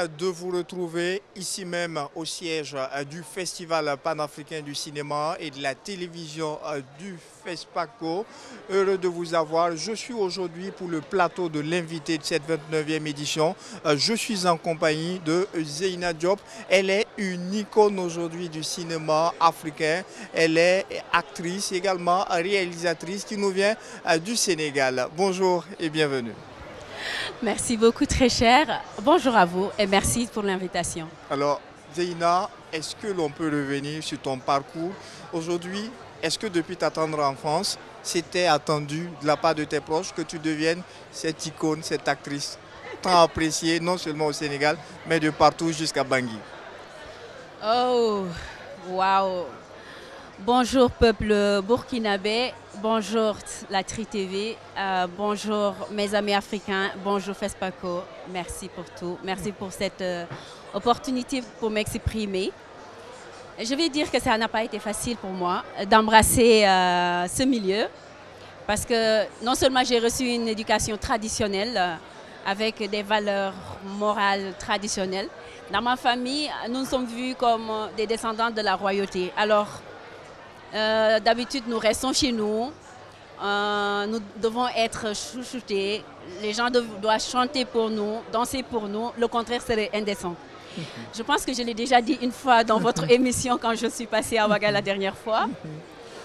de vous retrouver ici même au siège du Festival panafricain du cinéma et de la télévision du FESPACO. Heureux de vous avoir. Je suis aujourd'hui pour le plateau de l'invité de cette 29e édition. Je suis en compagnie de Zeyna Diop. Elle est une icône aujourd'hui du cinéma africain. Elle est actrice, également réalisatrice qui nous vient du Sénégal. Bonjour et bienvenue. Merci beaucoup, très cher. Bonjour à vous et merci pour l'invitation. Alors, Zeyna, est-ce que l'on peut revenir sur ton parcours aujourd'hui? Est-ce que depuis ta tendre enfance, c'était attendu de la part de tes proches que tu deviennes cette icône, cette actrice tant appréciée, non seulement au Sénégal, mais de partout jusqu'à Bangui? Oh, waouh! Bonjour peuple burkinabé, bonjour la Tri TV, bonjour mes amis africains, bonjour FESPACO, merci pour tout, merci pour cette opportunité pour m'exprimer. Je vais dire que ça n'a pas été facile pour moi d'embrasser ce milieu parce que non seulement j'ai reçu une éducation traditionnelle avec des valeurs morales traditionnelles, dans ma famille nous sommes vus comme des descendants de la royauté. Alors, d'habitude, nous restons chez nous, nous devons être chouchoutés, les gens doivent chanter pour nous, danser pour nous, le contraire serait indécent. Je pense que je l'ai déjà dit une fois dans votre émission quand je suis passée à Ouaga la dernière fois,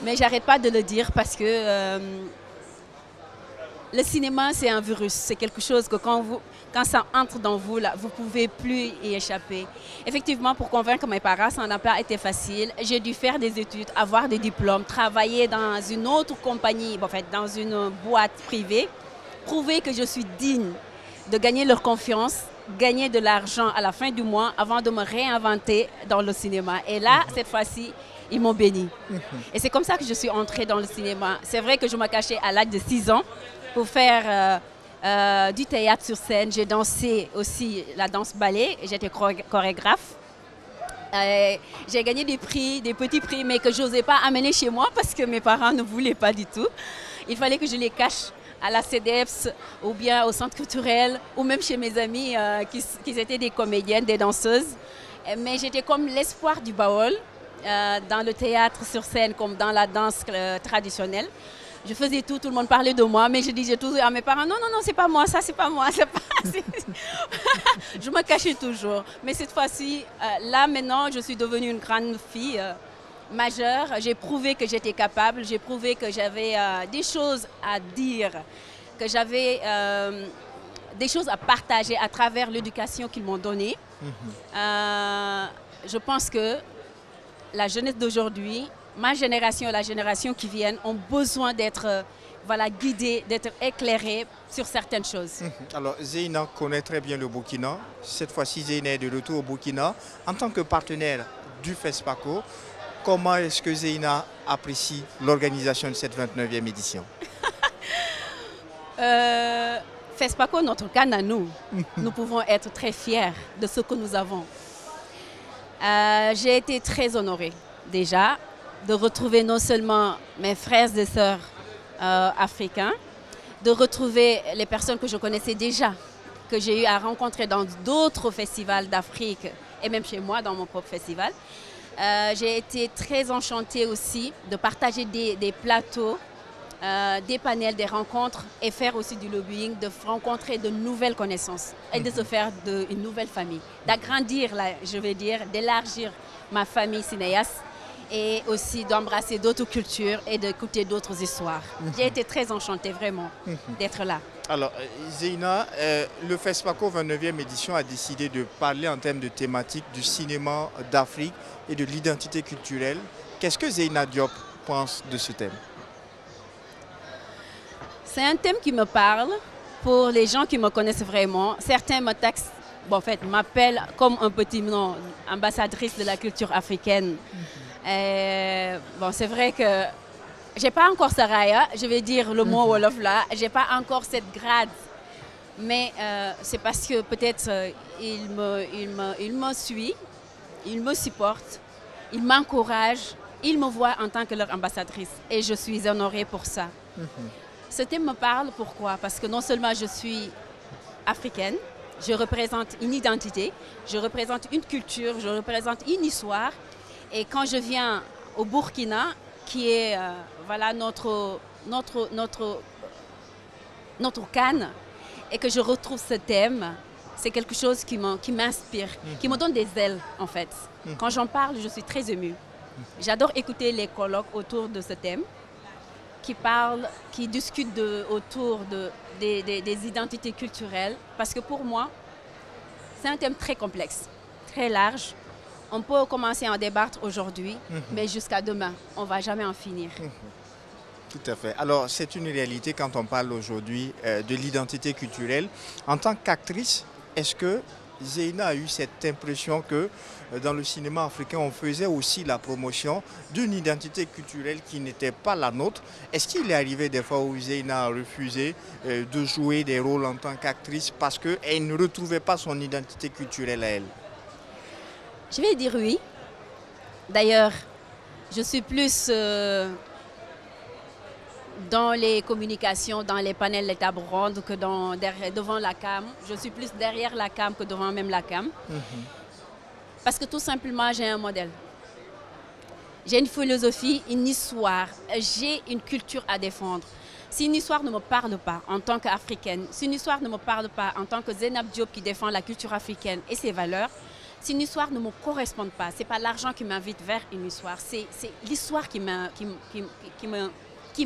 mais j'arrête pas de le dire parce que le cinéma c'est un virus, c'est quelque chose que quand ça entre dans vous, là, vous ne pouvez plus y échapper. Effectivement, pour convaincre mes parents, ça n'a pas été facile. J'ai dû faire des études, avoir des diplômes, travailler dans une autre compagnie, en fait, dans une boîte privée, prouver que je suis digne de gagner leur confiance, gagner de l'argent à la fin du mois avant de me réinventer dans le cinéma. Et là, cette fois-ci, ils m'ont béni. Et c'est comme ça que je suis entrée dans le cinéma. C'est vrai que je me cachais à l'âge de 6 ans pour faire du théâtre sur scène. J'ai dansé aussi la danse ballet, j'étais chorégraphe. J'ai gagné des prix, des petits prix, mais que je n'osais pas amener chez moi parce que mes parents ne voulaient pas du tout. Il fallait que je les cache à la CEDEPS ou bien au centre culturel ou même chez mes amis qui étaient des comédiennes, des danseuses. Mais j'étais comme l'espoir du Baol dans le théâtre sur scène comme dans la danse traditionnelle. Je faisais tout, tout le monde parlait de moi, mais je disais toujours à mes parents, non, non, non, c'est pas moi, ça, c'est pas moi. Je me cachais toujours. Mais cette fois-ci, là maintenant, je suis devenue une grande fille majeure. J'ai prouvé que j'étais capable, j'ai prouvé que j'avais des choses à dire, que j'avais des choses à partager à travers l'éducation qu'ils m'ont donnée. Je pense que la jeunesse d'aujourd'hui, ma génération et la génération qui viennent ont besoin d'être guidés, d'être éclairés sur certaines choses. Alors, Zeyna connaît très bien le Burkina. Cette fois-ci, Zeyna est de retour au Burkina. En tant que partenaire du FESPACO, comment est-ce que Zeyna apprécie l'organisation de cette 29e édition? FESPACO, notre canne à nous, nous pouvons être très fiers de ce que nous avons. J'ai été très honorée déjà de retrouver non seulement mes frères et sœurs africains, de retrouver les personnes que je connaissais déjà, que j'ai eu à rencontrer dans d'autres festivals d'Afrique et même chez moi dans mon propre festival. J'ai été très enchantée aussi de partager des plateaux, des panels, des rencontres et faire aussi du lobbying, de rencontrer de nouvelles connaissances et de se faire une nouvelle famille, d'agrandir, je vais dire, d'élargir ma famille cinéaste et aussi d'embrasser d'autres cultures et d'écouter d'autres histoires. J'ai été très enchantée vraiment d'être là. Alors, Zeyna, le FESPACO 29e édition a décidé de parler en termes de thématique du cinéma d'Afrique et de l'identité culturelle. Qu'est-ce que Zeyna Diop pense de ce thème? C'est un thème qui me parle pour les gens qui me connaissent vraiment. Certains me taxent, m'appellent comme un petit nom, ambassadrice de la culture africaine. C'est vrai que j'ai pas encore Saraya, je vais dire le mot Wolof là, j'ai pas encore cette grade, mais c'est parce que peut-être il me suit, il me supporte, il m'encourage, il me voit en tant que leur ambassadrice et je suis honorée pour ça. Ce thème me parle, pourquoi? Parce que non seulement je suis africaine, je représente une identité, je représente une culture, je représente une histoire. Et quand je viens au Burkina, qui est voilà, notre CAN, et que je retrouve ce thème, c'est quelque chose qui m'inspire, qui me donne des ailes en fait. Quand j'en parle, je suis très émue. J'adore écouter les colloques autour de ce thème, qui discutent autour des identités culturelles, parce que pour moi, c'est un thème très complexe, très large. On peut commencer à en débattre aujourd'hui, mais jusqu'à demain, on ne va jamais en finir. Tout à fait. Alors, c'est une réalité quand on parle aujourd'hui de l'identité culturelle. En tant qu'actrice, est-ce que Zeyna a eu cette impression que dans le cinéma africain, on faisait aussi la promotion d'une identité culturelle qui n'était pas la nôtre? Est-ce qu'il est arrivé des fois où Zeyna a refusé de jouer des rôles en tant qu'actrice parce qu'elle ne retrouvait pas son identité culturelle à elle? Je vais dire oui. D'ailleurs, je suis plus dans les communications, dans les panels, les tables rondes que devant la cam. Je suis plus derrière la cam que devant même la cam. Parce que tout simplement, j'ai un modèle. J'ai une philosophie, une histoire. J'ai une culture à défendre. Si une histoire ne me parle pas en tant qu'Africaine, si une histoire ne me parle pas en tant que Zeynab Diop qui défend la culture africaine et ses valeurs, si une histoire ne me correspond pas, ce n'est pas l'argent qui m'invite vers une histoire, c'est l'histoire qui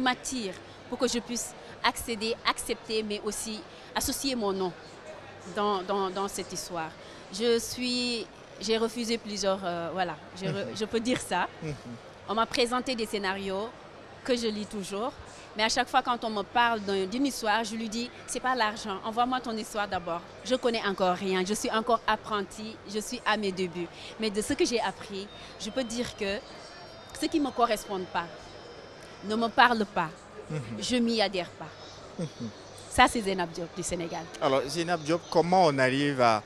m'attire pour que je puisse accéder, accepter, mais aussi associer mon nom dans cette histoire. J'ai refusé plusieurs, voilà, je peux dire ça. On m'a présenté des scénarios que je lis toujours, mais à chaque fois quand on me parle d'une histoire, je lui dis, c'est pas l'argent, envoie-moi ton histoire d'abord. Je connais encore rien, je suis encore apprentie, je suis à mes débuts. Mais de ce que j'ai appris, je peux dire que ce qui ne me correspond pas, ne me parle pas, je m'y adhère pas. Ça, c'est Zeynab Diop du Sénégal. Alors, Zeynab Diop, comment on arrive à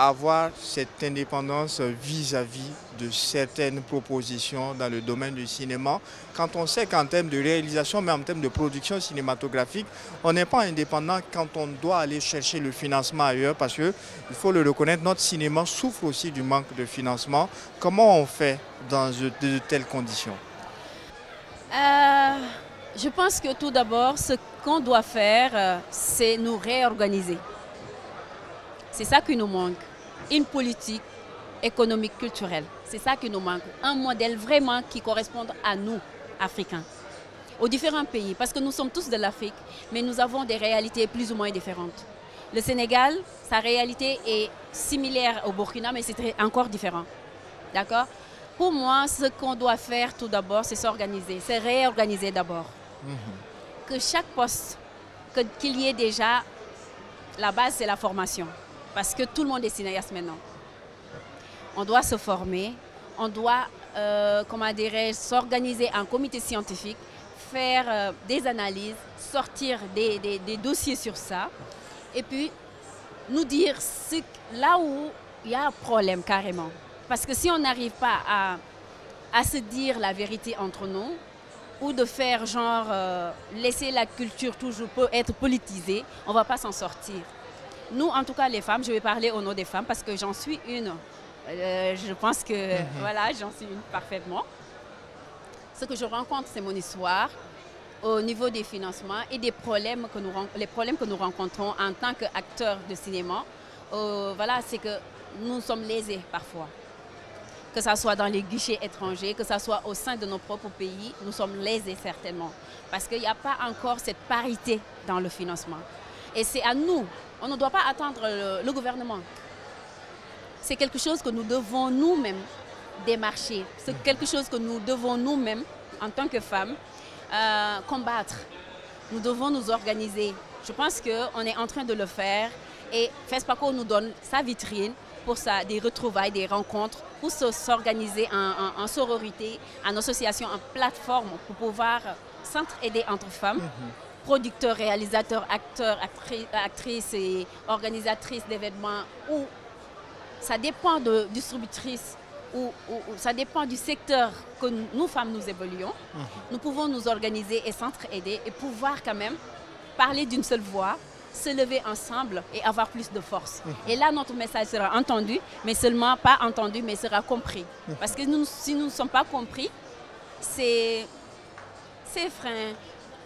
avoir cette indépendance vis-à-vis de certaines propositions dans le domaine du cinéma, quand on sait qu'en termes de réalisation, mais en termes de production cinématographique, on n'est pas indépendant quand on doit aller chercher le financement ailleurs, parce qu'il faut le reconnaître, notre cinéma souffre aussi du manque de financement. Comment on fait dans de telles conditions? Je pense que tout d'abord, ce qu'on doit faire, c'est nous réorganiser. C'est ça qui nous manque. Une politique économique, culturelle. C'est ça qui nous manque. Un modèle vraiment qui corresponde à nous, Africains, aux différents pays. Parce que nous sommes tous de l'Afrique, mais nous avons des réalités plus ou moins différentes. Le Sénégal, sa réalité est similaire au Burkina, mais c'est encore différent. D'accord? Pour moi, ce qu'on doit faire tout d'abord, c'est s'organiser, c'est réorganiser d'abord. Que chaque poste, qu'il y ait déjà, la base c'est la formation. Parce que tout le monde est cinéaste maintenant. On doit se former, on doit, comment dirais-je, s'organiser en comité scientifique, faire des analyses, sortir des dossiers sur ça, et puis nous dire là où il y a un problème carrément. Parce que si on n'arrive pas à se dire la vérité entre nous, ou de faire genre, laisser la culture toujours être politisée, on ne va pas s'en sortir. Nous, en tout cas, les femmes, je vais parler au nom des femmes parce que j'en suis une. Je pense que voilà, j'en suis une parfaitement. Ce que je rencontre, c'est mon histoire au niveau des financements et les problèmes que nous rencontrons en tant qu'acteurs de cinéma. Voilà, c'est que nous sommes lésés parfois. Que ce soit dans les guichets étrangers, que ce soit au sein de nos propres pays, nous sommes lésés certainement. Parce qu'il n'y a pas encore cette parité dans le financement. Et c'est à nous. On ne doit pas attendre le gouvernement. C'est quelque chose que nous devons nous-mêmes démarcher. C'est quelque chose que nous devons nous-mêmes, en tant que femmes, combattre. Nous devons nous organiser. Je pense qu'on est en train de le faire. Et FESPACO nous donne sa vitrine pour ça, des retrouvailles, des rencontres, pour s'organiser en sororité, en association, en plateforme, pour pouvoir s'entraider entre femmes. Producteurs, réalisateurs, acteurs, actrices et organisatrices d'événements, ou ça dépend de distributrices, ou ça dépend du secteur que nous, femmes, nous évoluons. Nous pouvons nous organiser et s'entraider et pouvoir quand même parler d'une seule voix se lever ensemble et avoir plus de force. Et là, notre message sera entendu, mais seulement pas entendu, mais sera compris. Parce que si nous ne sommes pas compris, c'est frein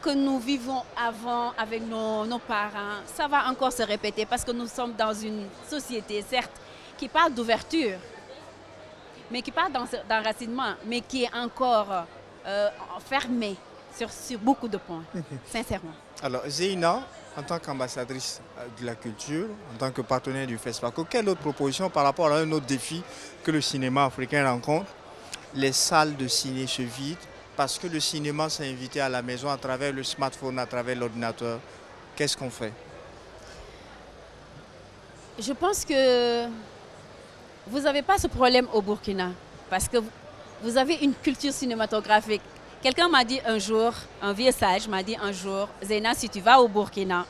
que nous vivons avant avec nos parents, ça va encore se répéter parce que nous sommes dans une société, certes, qui parle d'ouverture, mais qui parle d'enracinement, mais qui est encore fermée sur beaucoup de points, sincèrement. Alors, Zeyna, en tant qu'ambassadrice de la culture, en tant que partenaire du FESPACO, quelle autre proposition par rapport à un autre défi que le cinéma africain rencontre? Les salles de ciné se vident parce que le cinéma s'est invité à la maison à travers le smartphone, à travers l'ordinateur. Qu'est-ce qu'on fait? Je pense que vous n'avez pas ce problème au Burkina parce que vous avez une culture cinématographique. Quelqu'un m'a dit un jour, un vieux sage m'a dit un jour, Zeyna, si tu vas au Burkina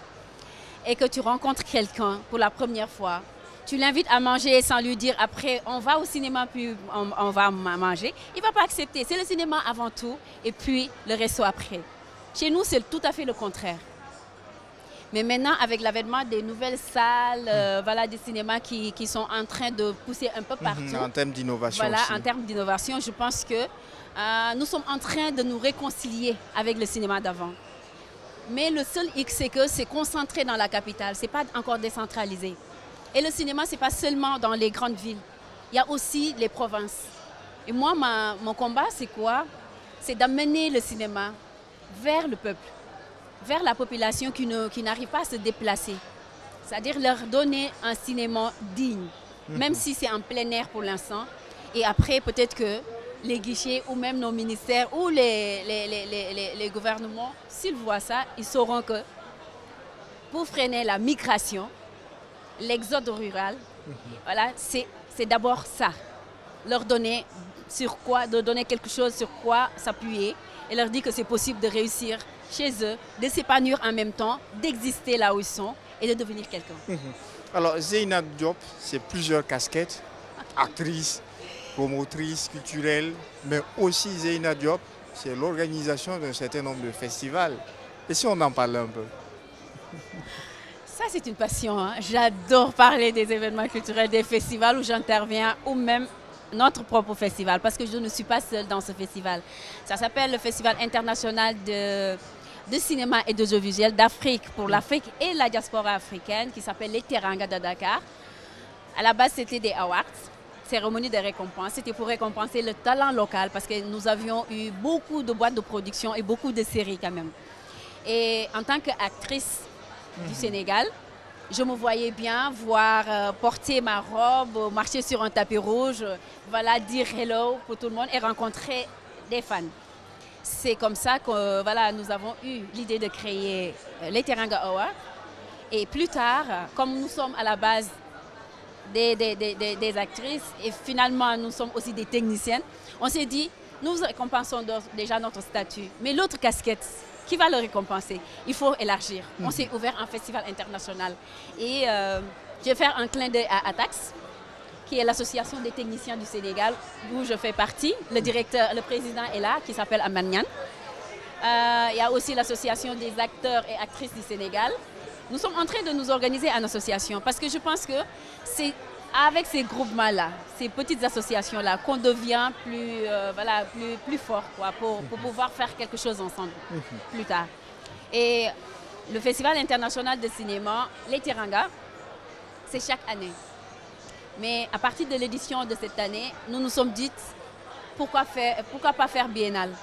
et que tu rencontres quelqu'un pour la première fois, tu l'invites à manger sans lui dire après on va au cinéma puis on va manger, il ne va pas accepter. C'est le cinéma avant tout et puis le resto après. Chez nous, c'est tout à fait le contraire. Mais maintenant, avec l'avènement des nouvelles salles, voilà, des cinémas qui sont en train de pousser un peu partout. En termes d'innovation voilà, aussi. En termes d'innovation, je pense que nous sommes en train de nous réconcilier avec le cinéma d'avant. Mais le seul hic, c'est que c'est concentré dans la capitale, ce n'est pas encore décentralisé. Et le cinéma, ce n'est pas seulement dans les grandes villes, il y a aussi les provinces. Et moi, mon combat, c'est quoi? C'est d'amener le cinéma vers le peuple, vers la population qui n'arrive pas à se déplacer. C'est-à-dire leur donner un cinéma digne, même si c'est en plein air pour l'instant. Et après, peut-être que les guichets ou même nos ministères ou les gouvernements, s'ils voient ça, ils sauront que pour freiner la migration, l'exode rural, voilà, c'est d'abord ça. Leur donner de donner quelque chose sur quoi s'appuyer et leur dire que c'est possible de réussir chez eux, de s'épanouir en même temps, d'exister là où ils sont et de devenir quelqu'un. Alors, Zeyna Diop, c'est plusieurs casquettes, actrice, promotrice culturelle, mais aussi Zeyna Diop, c'est l'organisation d'un certain nombre de festivals. Et si on en parle un peu? Ça, c'est une passion. Hein. J'adore parler des événements culturels, des festivals où j'interviens, ou même notre propre festival, parce que je ne suis pas seule dans ce festival. Ça s'appelle le Festival international de cinéma et d'audiovisuel d'Afrique, pour l'Afrique et la diaspora africaine, qui s'appelle les Teranga de Dakar. À la base, c'était des awards, cérémonie de récompense. C'était pour récompenser le talent local, parce que nous avions eu beaucoup de boîtes de production et beaucoup de séries quand même. Et en tant qu'actrice du Sénégal, je me voyais bien porter ma robe, marcher sur un tapis rouge, voilà, dire hello pour tout le monde et rencontrer des fans. C'est comme ça que voilà, nous avons eu l'idée de créer les Teranga Awards. Et plus tard, comme nous sommes à la base des actrices et finalement nous sommes aussi des techniciennes, on s'est dit, nous récompensons déjà notre statut, mais l'autre casquette, qui va le récompenser? Il faut élargir. On s'est ouvert un festival international. Et je vais faire un clin d'œil à ATAX, qui est l'association des techniciens du Sénégal, d'où je fais partie. Le président est là, qui s'appelle Amanian. Il y a aussi l'association des acteurs et actrices du Sénégal. Nous sommes en train de nous organiser en association parce que je pense que c'est avec ces groupements-là, ces petites associations-là, qu'on devient plus fort quoi, pour pouvoir faire quelque chose ensemble plus tard. Et le Festival international de cinéma, les Teranga, c'est chaque année. Mais à partir de l'édition de cette année, nous nous sommes dit pourquoi pas faire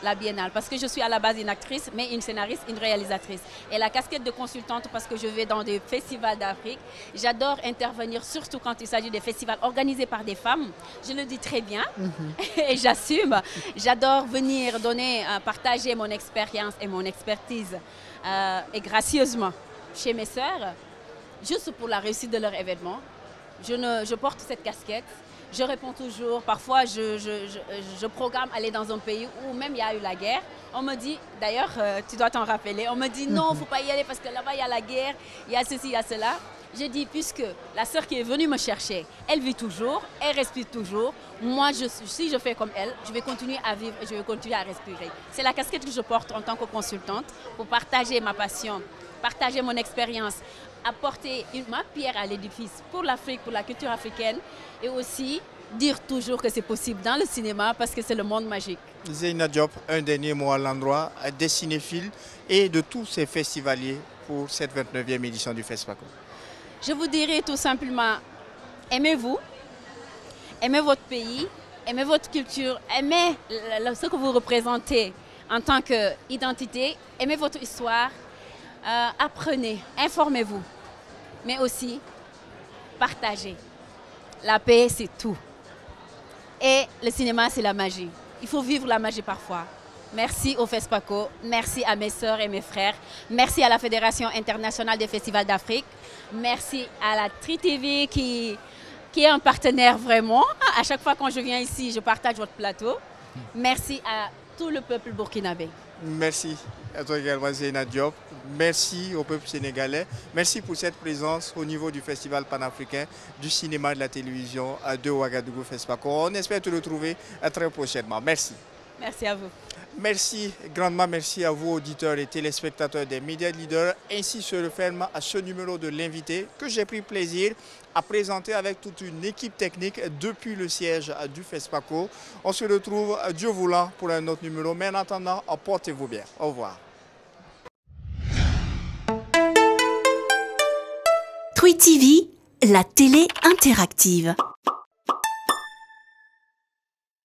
la biennale? Parce que je suis à la base une actrice, mais une scénariste, une réalisatrice. Et la casquette de consultante, parce que je vais dans des festivals d'Afrique. J'adore intervenir, surtout quand il s'agit des festivals organisés par des femmes. Je le dis très bien et j'assume. J'adore venir partager mon expérience et mon expertise et gracieusement chez mes sœurs, juste pour la réussite de leur événement. Je porte cette casquette. Je réponds toujours. Parfois, je programme aller dans un pays où même il y a eu la guerre. On me dit, d'ailleurs, tu dois t'en rappeler, on me dit non, il ne faut pas y aller parce que là-bas, il y a la guerre, il y a ceci, il y a cela. J'ai dit, puisque la sœur qui est venue me chercher, elle vit toujours, elle respire toujours. Moi, si je fais comme elle, je vais continuer à vivre et je vais continuer à respirer. C'est la casquette que je porte en tant que consultante pour partager ma passion, partager mon expérience, apporter ma pierre à l'édifice pour l'Afrique, pour la culture africaine et aussi dire toujours que c'est possible dans le cinéma parce que c'est le monde magique. Zeyna Diop, un dernier mot à l'endroit des cinéphiles et de tous ces festivaliers pour cette 29e édition du FESPACO. Je vous dirais tout simplement, aimez-vous, aimez votre pays, aimez votre culture, aimez ce que vous représentez en tant qu'identité, aimez votre histoire, apprenez, informez-vous, mais aussi partagez. La paix, c'est tout. Et le cinéma, c'est la magie. Il faut vivre la magie parfois. Merci au FESPACO, merci à mes sœurs et mes frères, merci à la Fédération internationale des festivals d'Afrique, merci à la TriTV qui est un partenaire vraiment. À chaque fois quand je viens ici, je partage votre plateau. Merci à tout le peuple burkinabé. Merci à toi également, Zeyna Diop. Merci au peuple sénégalais. Merci pour cette présence au niveau du Festival panafricain du cinéma et de la télévision de Ouagadougou FESPACO. On espère te retrouver très prochainement. Merci. Merci à vous. Merci, grandement merci à vous, auditeurs et téléspectateurs des médias leaders. Ainsi se referme à ce numéro de l'invité que j'ai pris plaisir à présenter avec toute une équipe technique depuis le siège du FESPACO. On se retrouve, Dieu voulant, pour un autre numéro. Mais en attendant, portez-vous bien. Au revoir. TriTV, la télé interactive.